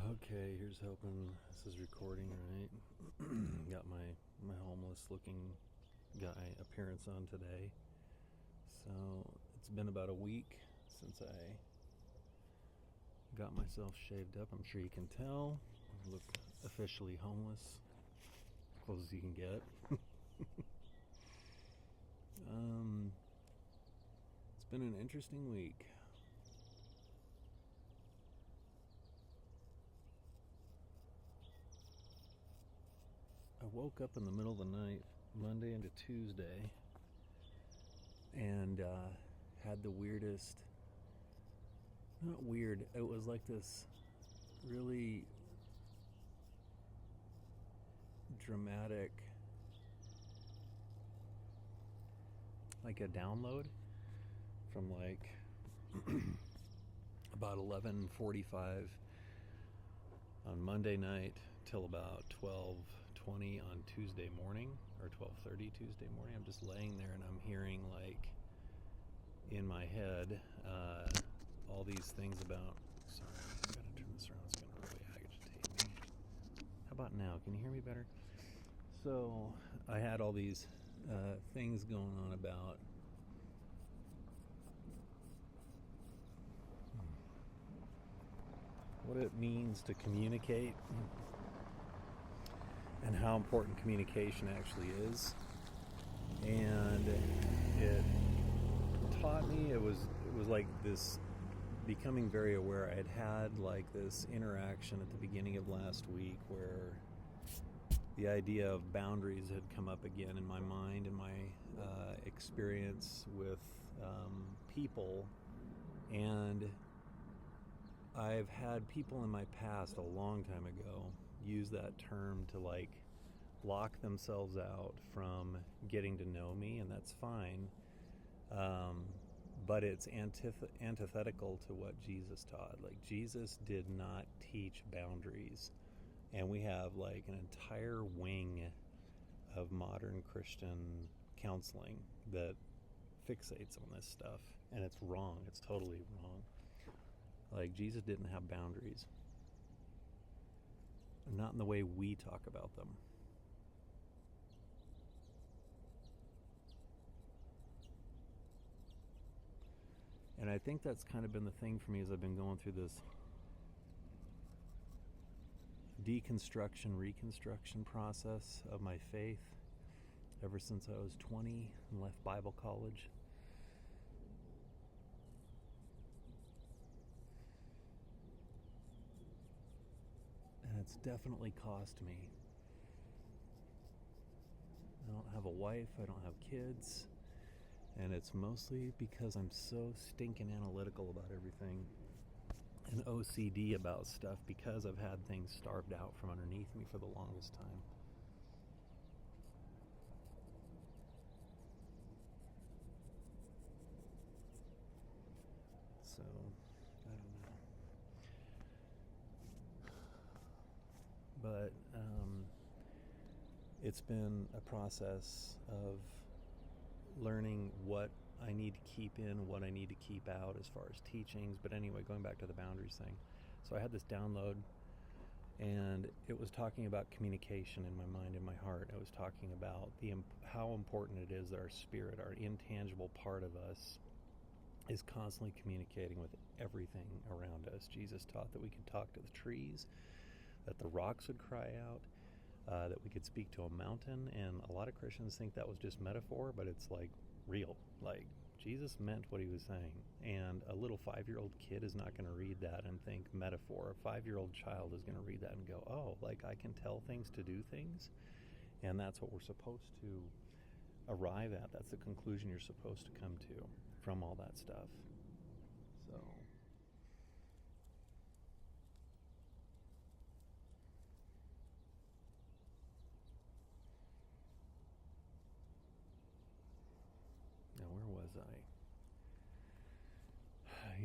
Okay, here's hoping this is recording right. Got my homeless looking guy appearance on today. So it's been about a week since I got myself shaved up. I'm sure you can tell. I look officially homeless, close as you can get. It's been an interesting week. I woke up in the middle of the night, Monday into Tuesday, and had the weirdest, not weird, it was like this really dramatic, like a download from like about 11:45 on Monday night till about 12:20 on Tuesday morning, or 12:30 Tuesday morning. I'm just laying there and I'm hearing, like, in my head, all these things about, sorry, I gotta turn this around, it's gonna really agitate me. How about now? Can you hear me better? So I had all these things going on about what it means to communicate and how important communication actually is. And it taught me, it was like this, becoming very aware. I had like this interaction at the beginning of last week where the idea of boundaries had come up again in my mind and my experience with people. And I've had people in my past a long time ago use that term to like lock themselves out from getting to know me, and that's fine. But it's antithetical to what Jesus taught. Like, Jesus did not teach boundaries. And we have like an entire wing of modern Christian counseling that fixates on this stuff. And it's wrong. It's totally wrong. Like, Jesus didn't have boundaries. Not in the way we talk about them. And I think that's kind of been the thing for me as I've been going through this deconstruction, reconstruction process of my faith ever since I was 20 and left Bible college. And it's definitely cost me. I don't have a wife, I don't have kids, and it's mostly because I'm so stinking analytical about everything and OCD about stuff, because I've had things starved out from underneath me for the longest time. So, I don't know. But it's been a process of learning what I need to keep in, what I need to keep out as far as teachings. But anyway, going back to the boundaries thing. So I had this download, and it was talking about communication in my mind and my heart. It was talking about how important it is that our spirit, our intangible part of us, is constantly communicating with everything around us. Jesus taught that we could talk to the trees, that the rocks would cry out, that we could speak to a mountain. And a lot of Christians think that was just metaphor, but it's like real. Like, Jesus meant what he was saying. And a little 5-year-old kid is not going to read that and think metaphor. A 5-year-old child is going to read that and go, oh, like, I can tell things to do things. And that's what we're supposed to arrive at. That's the conclusion you're supposed to come to from all that stuff. So now, where was I?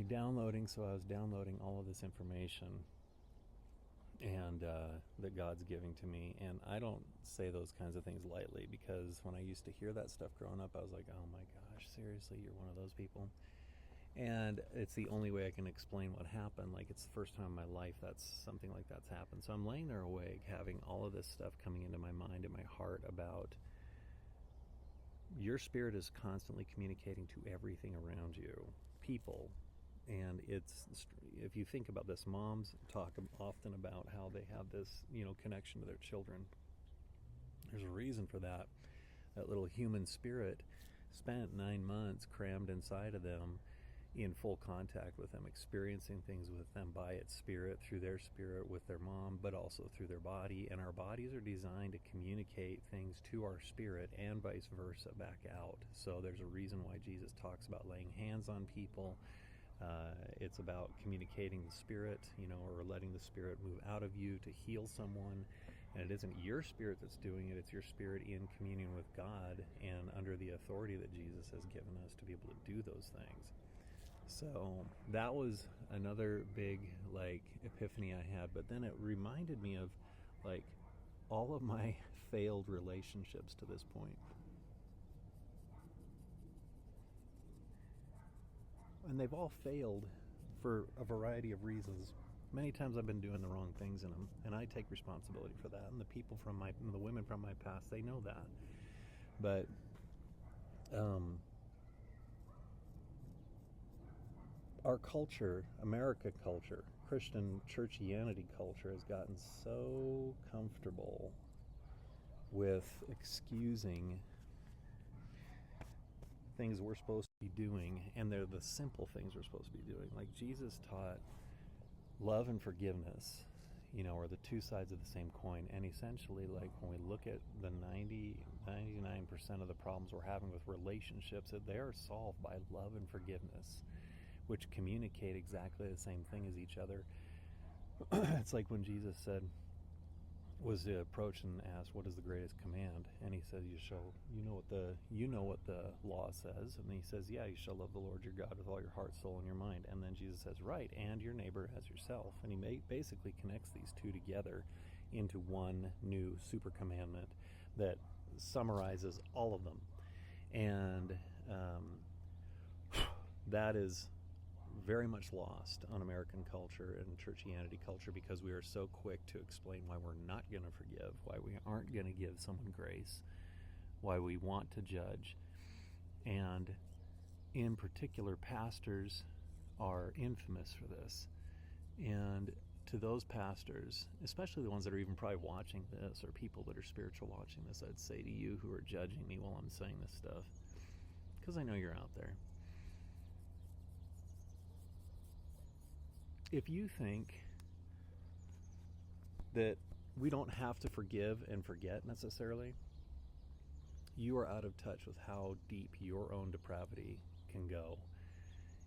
Downloading. So I was downloading all of this information and that God's giving to me. And I don't say those kinds of things lightly, because when I used to hear that stuff growing up, I was like, oh my gosh, seriously, you're one of those people. And it's the only way I can explain what happened. Like, it's the first time in my life that's something like that's happened. So I'm laying there awake, having all of this stuff coming into my mind and my heart about your spirit is constantly communicating to everything around you, people. And it's, if you think about this, moms talk often about how they have this, connection to their children. There's a reason for that. That little human spirit spent 9 months crammed inside of them, in full contact with them, experiencing things with them by its spirit, through their spirit with their mom, but also through their body. And our bodies are designed to communicate things to our spirit and vice versa back out. So there's a reason why Jesus talks about laying hands on people. It's about communicating the spirit, or letting the spirit move out of you to heal someone. And it isn't your spirit that's doing it, it's your spirit in communion with God and under the authority that Jesus has given us to be able to do those things. So that was another big, epiphany I had. But then it reminded me of, all of my failed relationships to this point. And they've all failed for a variety of reasons. Many times I've been doing the wrong things in them, and I take responsibility for that. And the women from my past, they know that. But our culture, America culture, Christian churchianity culture, has gotten so comfortable with excusing things we're supposed to be doing, and they're the simple things we're supposed to be doing. Like, Jesus taught love and forgiveness, are the two sides of the same coin. And essentially, when we look at the 99% of the problems we're having with relationships, that they are solved by love and forgiveness, which communicate exactly the same thing as each other. It's like when Jesus was approached and asked, "What is the greatest command?" And he said, you know what the law says. And he says, "Yeah, you shall love the Lord your God with all your heart, soul, and your mind." And then Jesus says, "Right, and your neighbor as yourself." And he basically connects these two together into one new super commandment that summarizes all of them. And that is very much lost on American culture and churchianity culture, because we are so quick to explain why we're not going to forgive, why we aren't going to give someone grace, why we want to judge. And in particular, pastors are infamous for this. And to those pastors, especially the ones that are even probably watching this, or people that are spiritual watching this, I'd say to you who are judging me while I'm saying this stuff, because I know you're out there, if you think that we don't have to forgive and forget necessarily, you are out of touch with how deep your own depravity can go.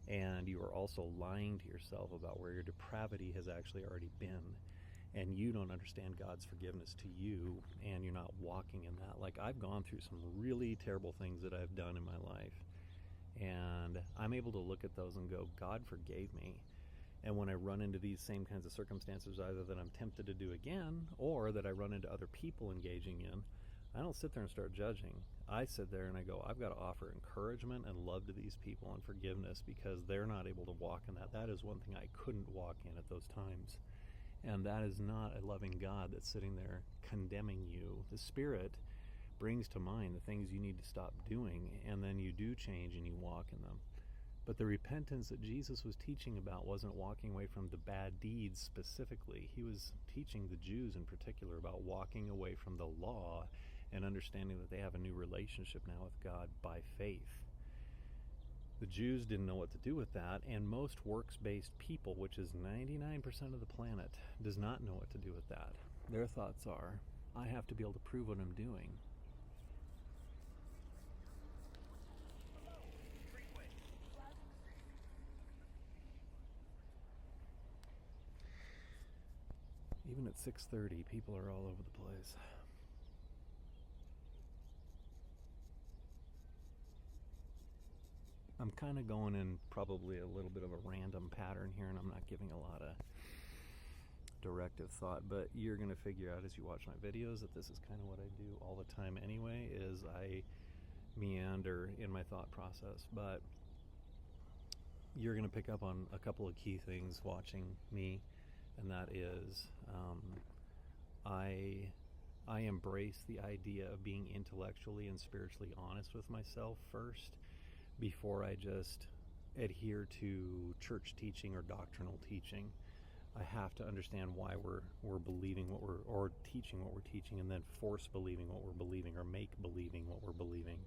And you are also lying to yourself about where your depravity has actually already been. And you don't understand God's forgiveness to you, and you're not walking in that. Like, I've gone through some really terrible things that I've done in my life. And I'm able to look at those and go, God forgave me. And when I run into these same kinds of circumstances, either that I'm tempted to do again, or that I run into other people engaging in, I don't sit there and start judging. I sit there and I go, I've got to offer encouragement and love to these people and forgiveness, because they're not able to walk in that. That is one thing I couldn't walk in at those times. And that is not a loving God that's sitting there condemning you. The Spirit brings to mind the things you need to stop doing, and then you do change and you walk in them. But the repentance that Jesus was teaching about wasn't walking away from the bad deeds specifically. He was teaching the Jews in particular about walking away from the law and understanding that they have a new relationship now with God by faith. The Jews didn't know what to do with that, and most works-based people, which is 99% of the planet, does not know what to do with that. Their thoughts are, I have to be able to prove what I'm doing. Even at 6:30, people are all over the place. I'm kind of going in probably a little bit of a random pattern here, and I'm not giving a lot of directive thought, but you're going to figure out as you watch my videos that this is kind of what I do all the time anyway, is I meander in my thought process. But you're going to pick up on a couple of key things watching me, and that is I embrace the idea of being intellectually and spiritually honest with myself first before I just adhere to church teaching or doctrinal teaching. I have to understand why we're believing what or teaching what we're teaching, and then force believing what we're believing, or make believing what we're believing.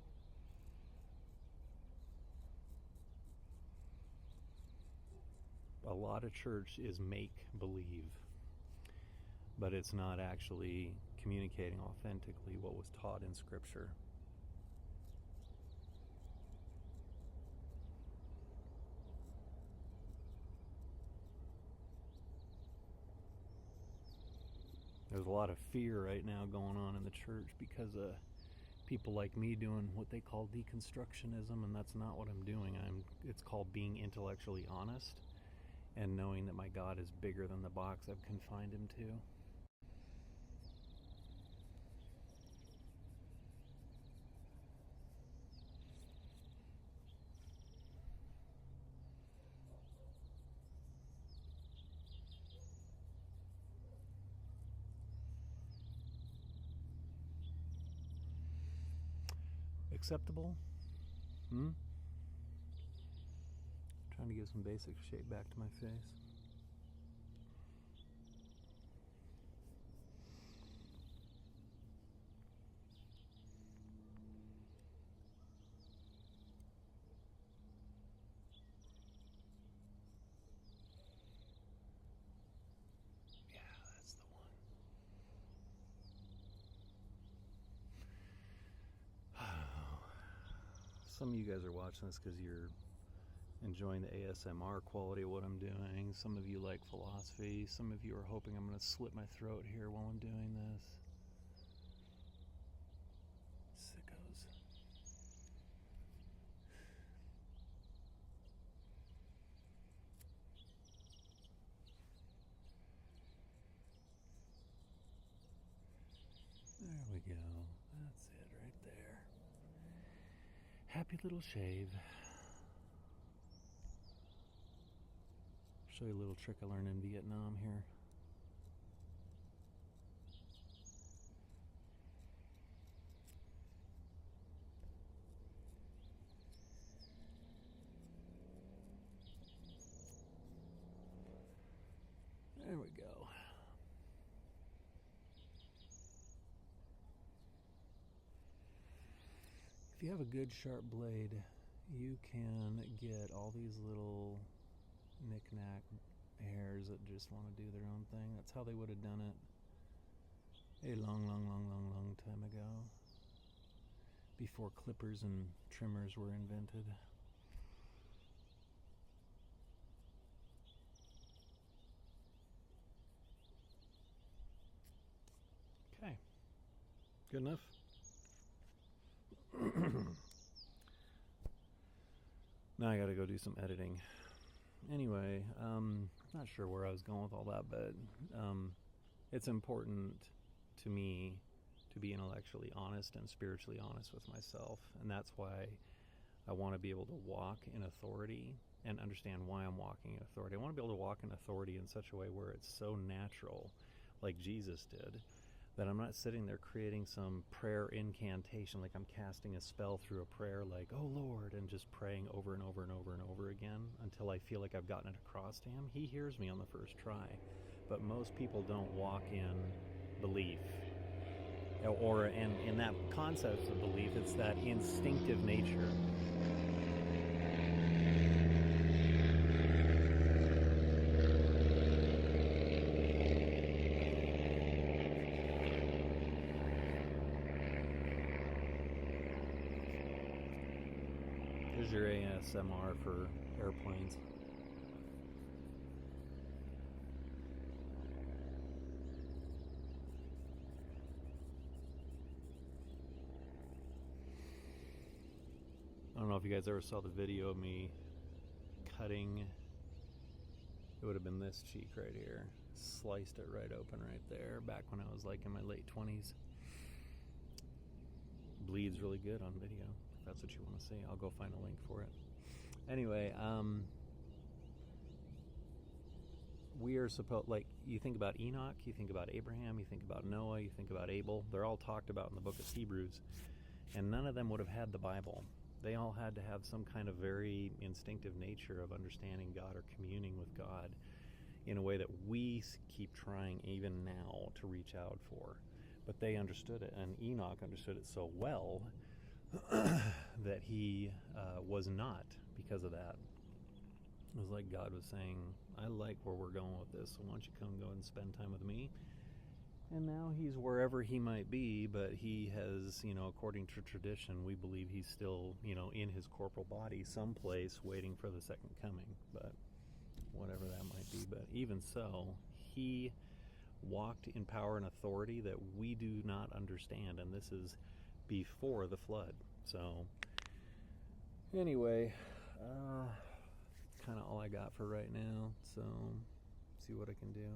A lot of church is make believe, but it's not actually communicating authentically what was taught in Scripture. There's a lot of fear right now going on in the church because of people like me doing what they call deconstructionism, and that's not what I'm doing. It's called being intellectually honest and knowing that my God is bigger than the box I've confined him to. Acceptable? Trying to give some basic shape back to my face. Yeah, that's the one. Some of you guys are watching this because you're enjoying the ASMR quality of what I'm doing. Some of you like philosophy. Some of you are hoping I'm going to slit my throat here while I'm doing this. Sickos. There we go. That's it right there. Happy little shave. Show you a little trick I learned in Vietnam here. There we go. If you have a good sharp blade, you can get all these little knick-knack hairs that just want to do their own thing. That's how they would have done it a long time ago, before clippers and trimmers were invented. Okay, good enough. Now I gotta go do some editing. Anyway, not sure where I was going with all that, but it's important to me to be intellectually honest and spiritually honest with myself, and that's why I want to be able to walk in authority and understand why I'm walking in authority. I want to be able to walk in authority in such a way where it's so natural, like Jesus did, that I'm not sitting there creating some prayer incantation, like I'm casting a spell through a prayer, like, oh Lord, and just praying over and over and over and over again until I feel like I've gotten it across to him. He hears me on the first try, but most people don't walk in belief. Or in that concept of belief, it's that instinctive nature. Here's your ASMR for airplanes. I don't know if you guys ever saw the video of me cutting. It would have been this cheek right here. Sliced it right open right there, back when I was like in my late 20s. Bleeds really good on video. If that's what you want to see, I'll go find a link for it. Anyway, we are supposed, like, you think about Enoch, you think about Abraham, you think about Noah, you think about Abel. They're all talked about in the book of Hebrews, and none of them would have had the Bible. They all had to have some kind of very instinctive nature of understanding God or communing with God in a way that we keep trying even now to reach out for. But they understood it, and Enoch understood it so well that he was not because of that. It was like God was saying, I like where we're going with this, so why don't you come go and spend time with me? And now he's wherever he might be, but he has, according to tradition, we believe he's still, in his corporal body someplace waiting for the second coming, but whatever that might be. But even so, he walked in power and authority that we do not understand, and this is before the flood. So anyway, kind of all I got for right now, so see what I can do.